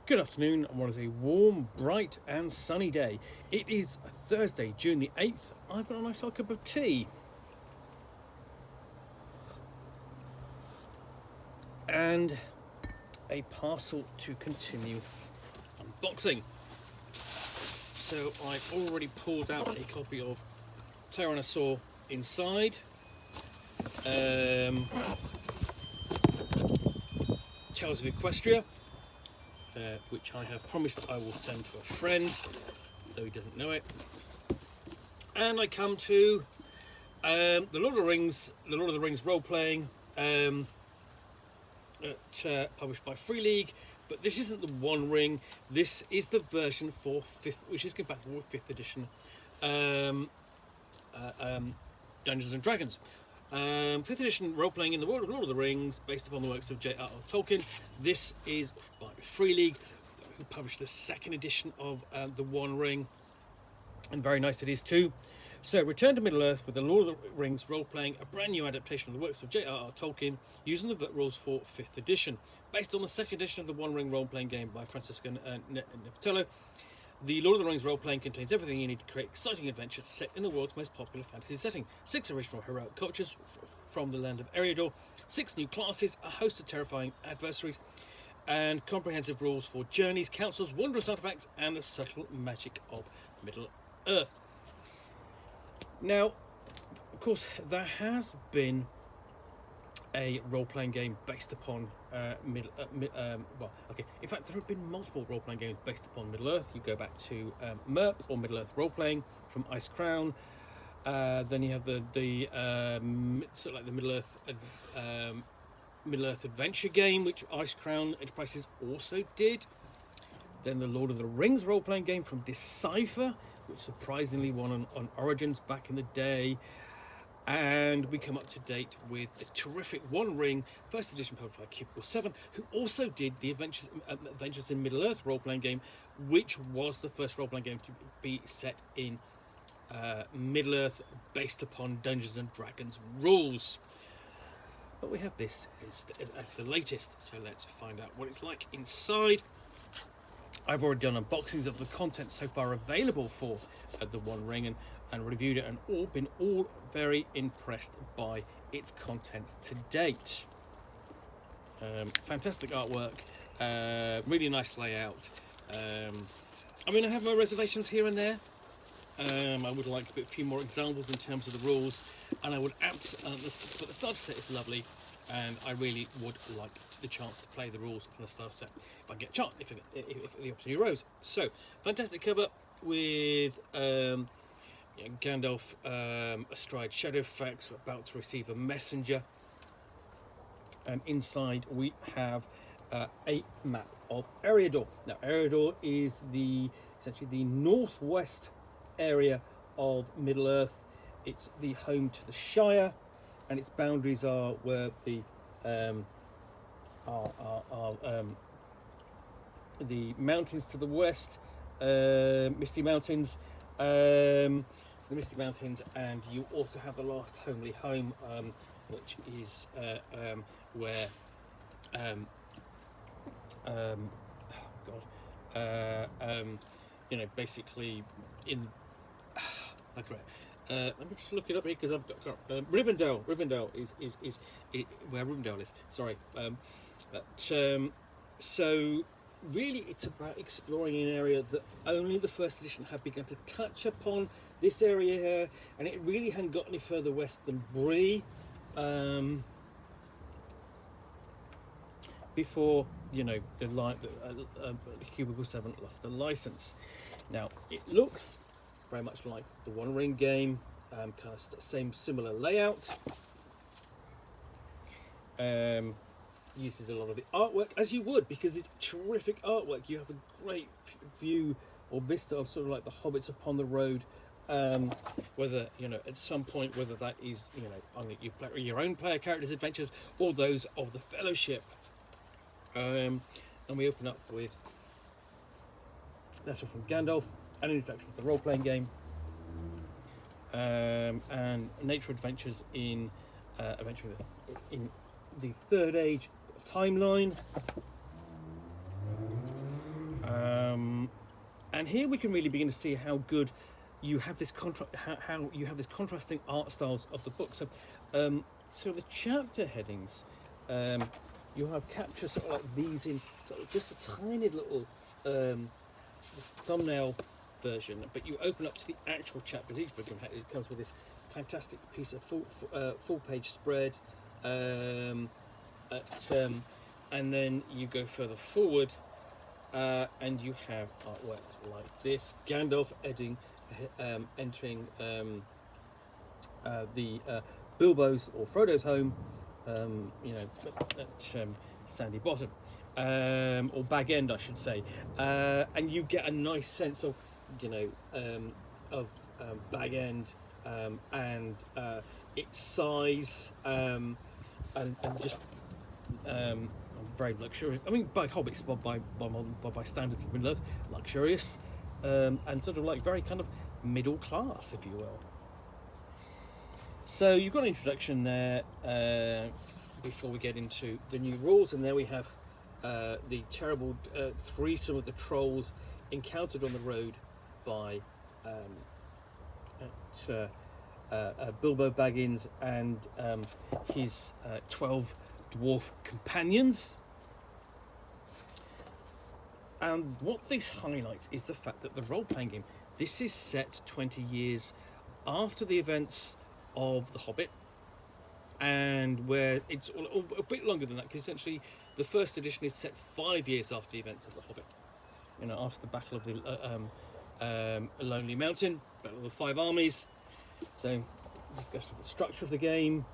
Good afternoon on what is a warm, bright and sunny day. It is Thursday, June the 8th. I've got a nice hot cup of tea. And a parcel to continue unboxing. So I've already pulled out a copy of Tyrannosaur Inside. Tales of Equestria. Which I have promised I will send to a friend, though he doesn't know it. And I come to the Lord of the Rings role-playing, published by Free League. But this isn't the One Ring. This is the version for which is compatible with 5th edition Dungeons and Dragons. 5th edition role-playing in the world of Lord of the Rings, based upon the works of J.R.R. Tolkien. This is by Free League, who published the 2nd edition of the One Ring, and very nice it is too. So, return to Middle-earth with the Lord of the Rings role-playing, a brand new adaptation of the works of J.R.R. Tolkien, using the rules for 5th edition. Based on the 2nd edition of the One Ring role-playing game by Francisco Nepatello, the Lord of the Rings role-playing contains everything you need to create exciting adventures set in the world's most popular fantasy setting. 6 original heroic cultures from the land of Eriador, 6 new classes, a host of terrifying adversaries, and comprehensive rules for journeys, councils, wondrous artifacts, and the subtle magic of Middle-earth. Now, of course, there has been a role-playing game based upon in fact, there have been multiple role-playing games based upon Middle-earth. You go back to MERP, or Middle-earth Role-Playing, from Ice Crown. Then you have the sort of like the Middle-earth Adventure game, which Ice Crown Enterprises also did. Then the Lord of the Rings role-playing game from Decipher, which surprisingly won on Origins back in the day. And we come up to date with the terrific One Ring, 1st edition published by Cubicle 7, who also did the Adventures in Middle-earth role-playing game, which was the first role-playing game to be set in Middle-earth, based upon Dungeons and Dragons rules. But we have this as the latest, so let's find out what it's like inside. I've already done unboxings of the content so far available for the One Ring, and reviewed it, and been very impressed by its contents to date. Fantastic artwork, really nice layout. I mean, I have my reservations here and there. I would like a few more examples in terms of the rules, and I would but the starter set is lovely, and I really would like the chance to play the rules from the starter set if I get a chance, if the opportunity arose. So, fantastic cover with Gandalf astride Shadowfax, about to receive a messenger, and inside we have a map of Eriador. Now, Eriador is essentially the northwest area of Middle-earth. It's the home to the Shire, and its boundaries are where the mountains to the west, Misty Mountains. The Misty Mountains, and you also have the last homely home, which is where basically in let me just look it up here, because I've got Rivendell. Rivendell is where Rivendell is. Sorry, so really, it's about exploring an area that only the 1st edition had begun to touch upon. This area here, and it really hadn't got any further west than Bree before the Cubicle 7 lost the license. Now, it looks very much like the One Ring game, kind of similar layout. Uses a lot of the artwork, as you would, because it's terrific artwork. You have a great view or vista of sort of like the hobbits upon the road, whether at some point, whether that is on your own player characters' adventures or those of the Fellowship. And we open up with a letter from Gandalf, an introduction to the role-playing game, and nature adventures in the Third Age timeline. And here we can really begin to see how good you have this how you have this contrasting art styles of the book. So the chapter headings, you'll have captures sort of like these in sort of just a tiny little thumbnail version, but you open up to the actual chapters. Each book it comes with this fantastic piece of full page spread, and then you go further forward, and you have artwork like this: Gandalf entering the Bilbo's or Frodo's home, at Sandy Bottom, or Bag End, I should say, and you get a nice sense of, Bag End, and its size, and just very luxurious. I mean, by hobbits, by standards of Middle Earth, luxurious, and sort of like very kind of middle class, if you will. So you've got an introduction there before we get into the new rules, and there we have the terrible threesome of the trolls encountered on the road by Bilbo Baggins and his 12 dwarf companions. And what this highlights is the fact that the role-playing game, this is set 20 years after the events of The Hobbit, and where it's a bit longer than that, because essentially the first edition is set 5 years after the events of The Hobbit. After the Battle of the Lonely Mountain, Battle of the Five Armies. So, discussion of the structure of the game.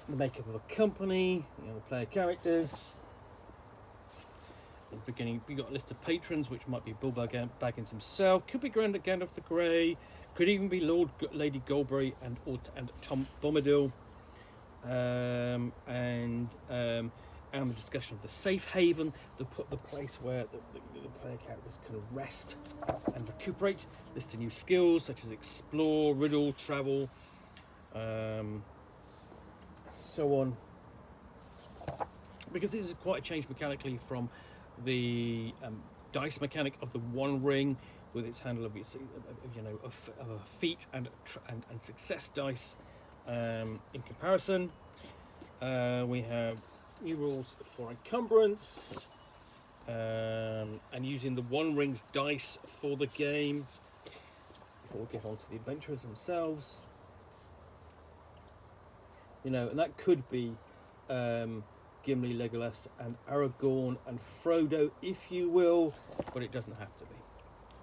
The makeup of a company, the player characters. At the beginning, we got a list of patrons, which might be Bilbo Baggins himself, could be Gandalf the Grey, could even be Lady Goldberry and Tom Bombadil, and the discussion of the safe haven, the place where the player characters can rest and recuperate. List of new skills such as explore, riddle, travel, so on. Because this is quite a change mechanically from the dice mechanic of the One Ring, with its handle of a feat and success dice. In comparison, we have new rules for encumbrance, and using the One Ring's dice for the game. Before we get on to the adventurers themselves, and that could be Gimli, Legolas, and Aragorn and Frodo, if you will, but it doesn't have to be.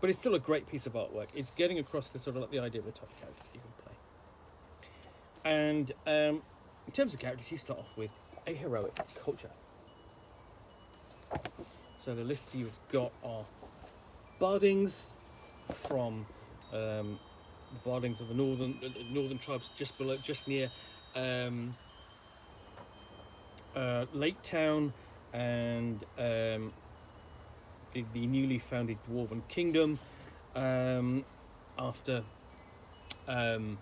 But it's still a great piece of artwork. It's getting across the sort of like the idea of the type of characters you can play. And in terms of characters, you start off with a heroic culture. So the lists you've got are Bardings from the Bardings of the northern tribes just near Lake Town and the newly founded Dwarven Kingdom after the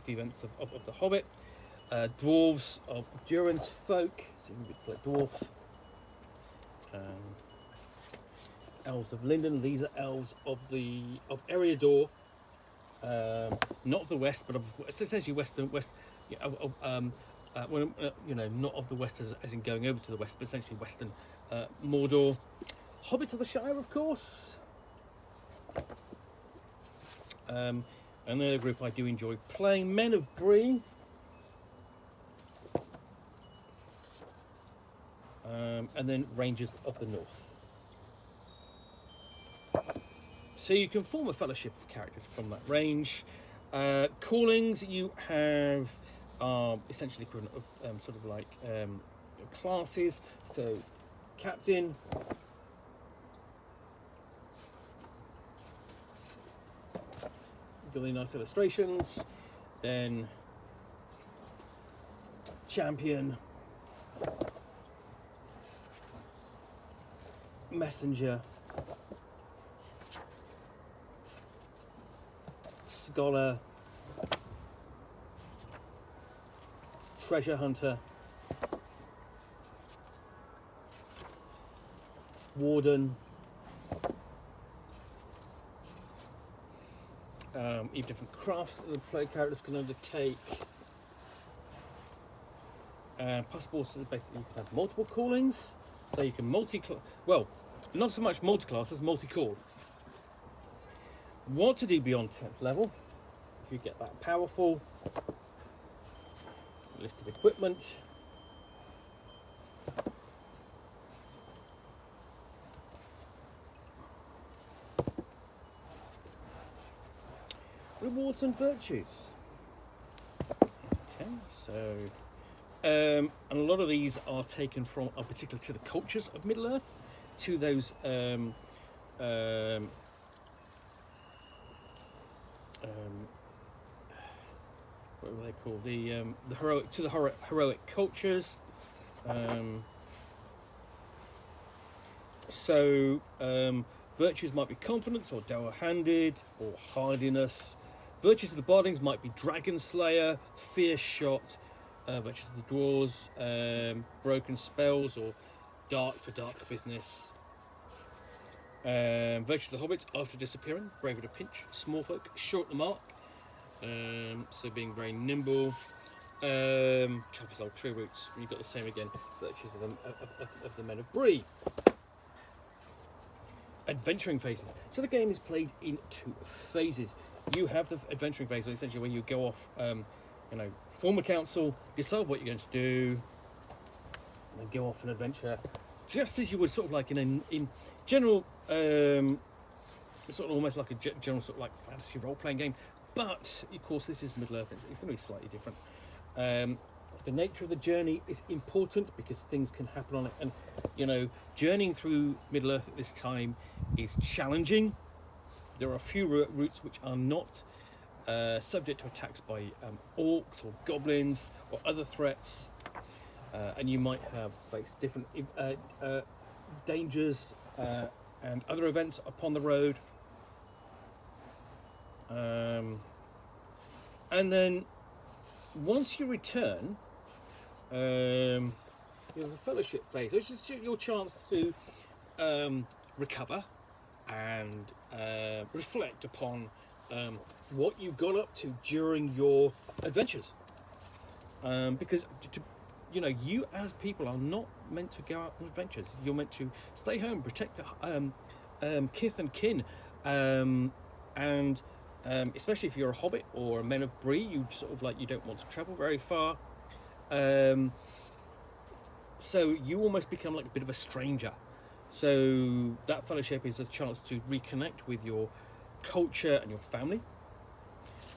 events of The Hobbit. Dwarves of Durin's folk, so you can play dwarf. Elves of Lindon, these are elves of Eriador, not of the west, but of essentially west. Not of the west as in going over to the west, but essentially western Mordor. Hobbits of the Shire, of course. And they're a group I do enjoy playing. Men of Bree. And then Rangers of the North. So you can form a fellowship of characters from that range. Callings you have are essentially equivalent of sort of like classes. So captain, really nice illustrations. Then champion, messenger, scholar, treasure hunter, warden. Even different crafts that the player characters can undertake. Possible, so basically you can have multiple callings, so you can well, not so much multi-class as multi-call. What to do beyond 10th level, if you get that powerful. List of equipment. Rewards and virtues. Okay, so and a lot of these are taken from, particularly to the cultures of Middle-earth, to those what were they called? The heroic cultures. Virtues might be confidence or dour-handed or hardiness. Virtues of the bardings might be dragon slayer, fierce shot. Virtues of the dwarves, broken spells or dark for dark business. Virtues of the hobbits, after disappearing, brave at a pinch, small folk, short the mark. So being very nimble. Tough as old tree roots. You've got the same again. Virtues of the men of Bree. Adventuring phases. So the game is played in 2 phases. You have the adventuring phase, essentially when you go off, form a council, decide what you're going to do, and then go off an adventure, just as you would sort of like in general, sort of almost like a general sort of like fantasy role-playing game. But of course, this is Middle-earth. It's going to be slightly different. The nature of the journey is important because things can happen on it, and journeying through Middle-earth at this time is challenging. There are a few routes which are not subject to attacks by orcs or goblins or other threats, and you might have faced different dangers and other events upon the road. And then once you return, you have a fellowship phase, which is your chance to recover and reflect upon what you got up to during your adventures. Because you as people are not meant to go out on adventures. You're meant to stay home, protect the kith and kin, and especially if you're a hobbit or a men of Bree, you don't want to travel very far. So you almost become like a bit of a stranger. So that fellowship is a chance to reconnect with your culture and your family.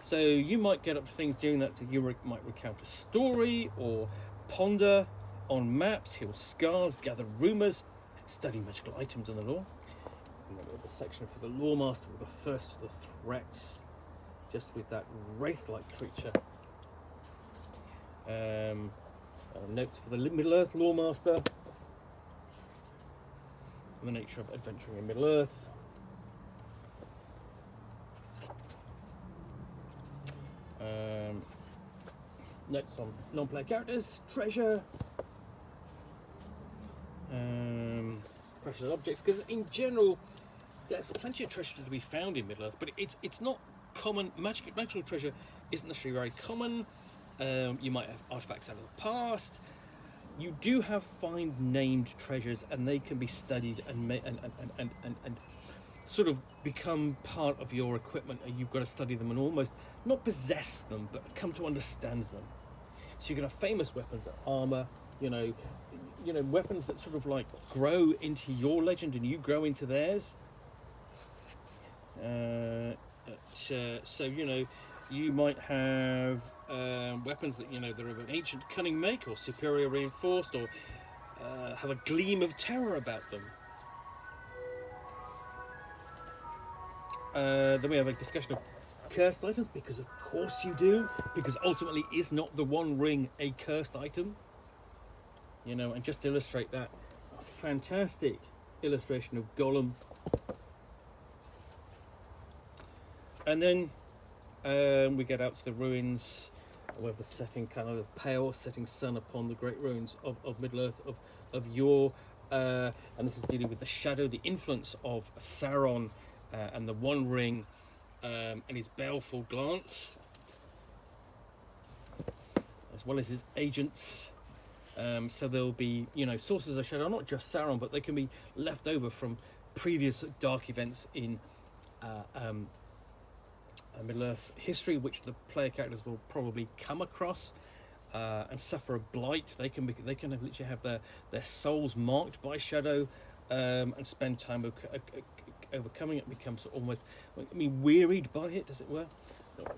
So you might get up to things doing that. So you might recount a story or ponder on maps, heal scars, gather rumours, study magical items and the lore. And then we have a section for the lore master with the first of the threats, just with that wraith-like creature. Notes for the Middle-earth lore master. The nature of adventuring in Middle-earth. Notes on non-player characters, treasure, precious objects, because in general there's plenty of treasure to be found in Middle-earth, but it's not common. Magical treasure isn't necessarily very common. You might have artifacts out of the past. You do have find named treasures, and they can be studied and sort of become part of your equipment, and you've got to study them and almost not possess them, but come to understand them. So you can have famous weapons, armor, weapons that sort of like grow into your legend and you grow into theirs. So you might have weapons that they're of an ancient cunning make or superior reinforced, or have a gleam of terror about them. Then we have a discussion of cursed items, because of course you do, because ultimately is not the One Ring a cursed item? And just to illustrate that, a fantastic illustration of Gollum. And then we get out to the ruins. We have the setting, kind of the pale setting sun upon the great ruins of Middle-earth, of your and this is dealing with the shadow, the influence of Sauron and the One Ring, and his baleful glance, as well as his agents. So there'll be, sources of shadow, not just Sauron, but they can be left over from previous dark events in Middle-earth history, which the player characters will probably come across and suffer a blight. They can literally have their souls marked by shadow and spend time overcoming it. Becomes almost, wearied by it, as it were. We've got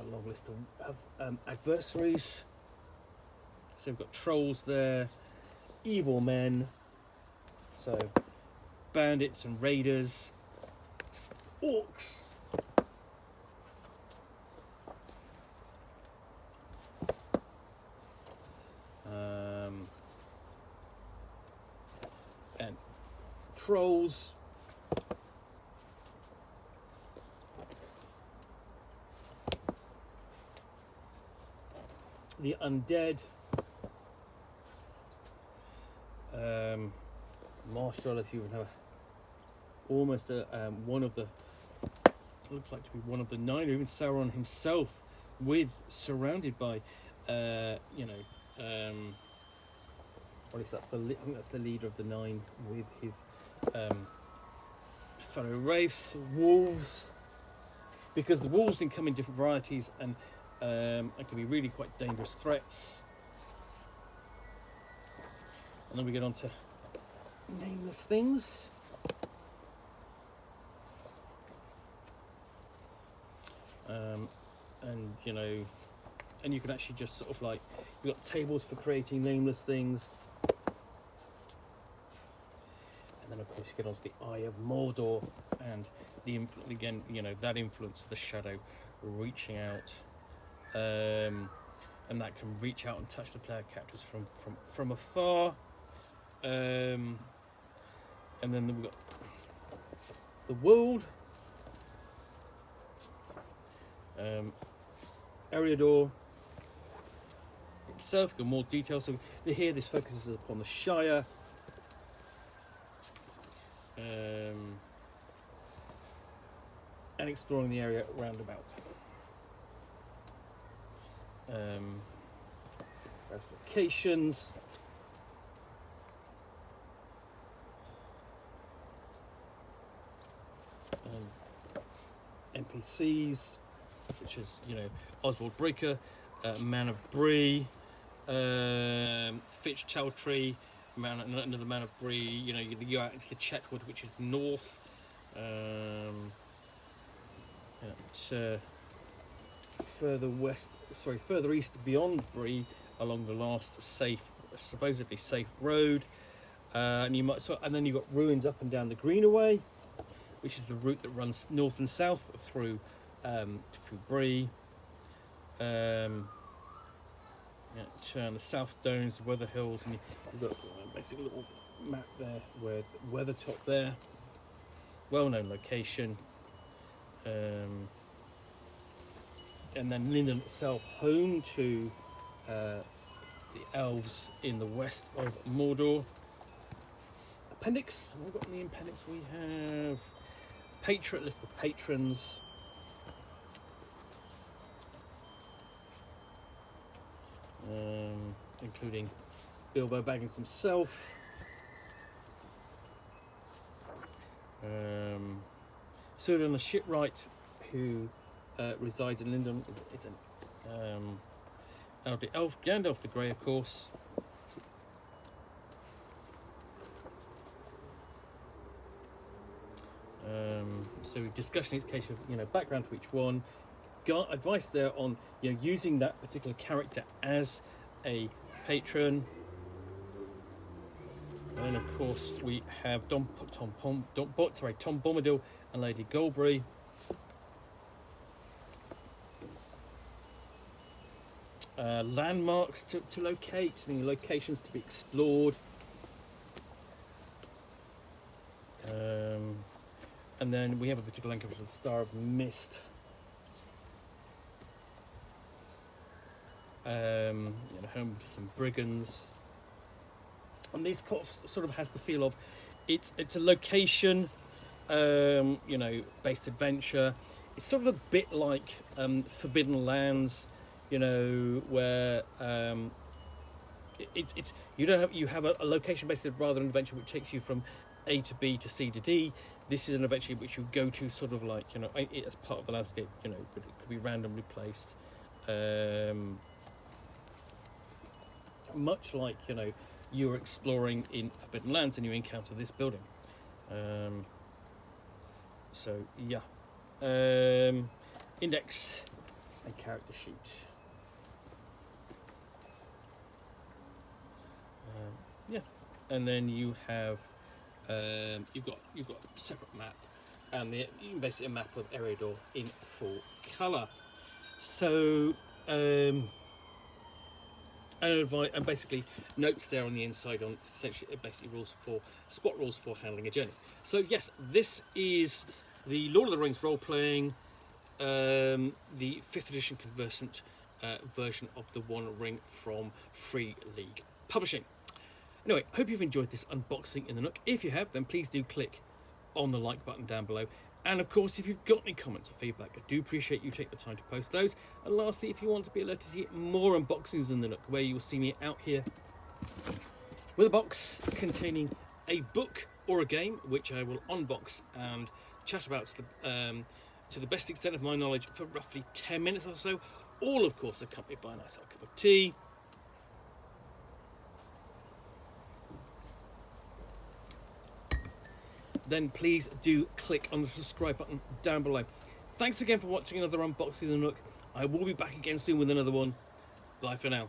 a long list of adversaries. So we've got trolls there, evil men, so bandits and raiders, orcs, and trolls, the undead, martial, as you would have, almost one of the, looks like to be one of the 9, or even Sauron himself, surrounded by, or at least I think that's the leader of the 9, with his fellow race, wolves, because the wolves can come in different varieties and can be really quite dangerous threats. And then we get on to nameless things. And you can actually just sort of like, you've got tables for creating nameless things. And then of course you get onto the Eye of Mordor and the that influence of the shadow reaching out. And that can reach out and touch the player characters from afar. And then we've got the world, Eriador itself, got more detail. So here this focuses upon the Shire, and exploring the area roundabout. Various locations. NPCs, which is, Oswald Breaker, Man of Bree, Fitch Teltree, another Man of Bree. You go out into the Chetwood, which is north. Further east beyond Bree, along the last supposedly safe road. And then you've got ruins up and down the Greenaway, which is the route that runs north and south through Bree. Turn the South Downs, the Weather Hills, and you've got basically a little map there with Weathertop there. Well-known location. And then Lindon itself, home to the elves in the west of Mordor. Appendix. What have we got in the appendix? We have list of patrons. Including Bilbo Baggins himself. Surdon the Shipwright, who resides in Lindon, is an elderly elf. Gandalf the Grey, of course. So discussion each case of background to each one. Advice there on using that particular character as a patron. And then of course we have Tom Bombadil and Lady Goldberry. Landmarks to locate, locations to be explored. And then we have a particular link to the Star of Mist. Home to some brigands. and this sort of has the feel of it's a location, you know, based adventure. It's sort of a bit like Forbidden Lands, you know, where it's you have a location based rather an adventure which takes you from A to B to C to D. This is an adventure which you go to sort of like, you know, as part of the landscape, you know, but it could be randomly placed. Much like, you know, you're exploring in Forbidden Lands and you encounter this building. So yeah, index and character sheet. Yeah, and then you have you've got a separate map, and you can basically a map of Eriador in full colour. So and basically notes there on the inside on essentially basically spot rules for handling a journey. So yes, this is the Lord of the Rings role-playing, the 5th edition conversant version of the One Ring from Free League Publishing. Anyway, hope you've enjoyed this unboxing in the Nook. If you have, then please do click on the like button down below. And of course, if you've got any comments or feedback, I do appreciate you take the time to post those. And lastly, if you want to be alerted to get more unboxings in the Nook, where you'll see me out here with a box containing a book or a game, which I will unbox and chat about to the best extent of my knowledge for roughly 10 minutes or so, all of course accompanied by a nice little cup of tea. Then please do click on the subscribe button down below. Thanks again for watching another unboxing of the Nook. I will be back again soon with another one. Bye for now.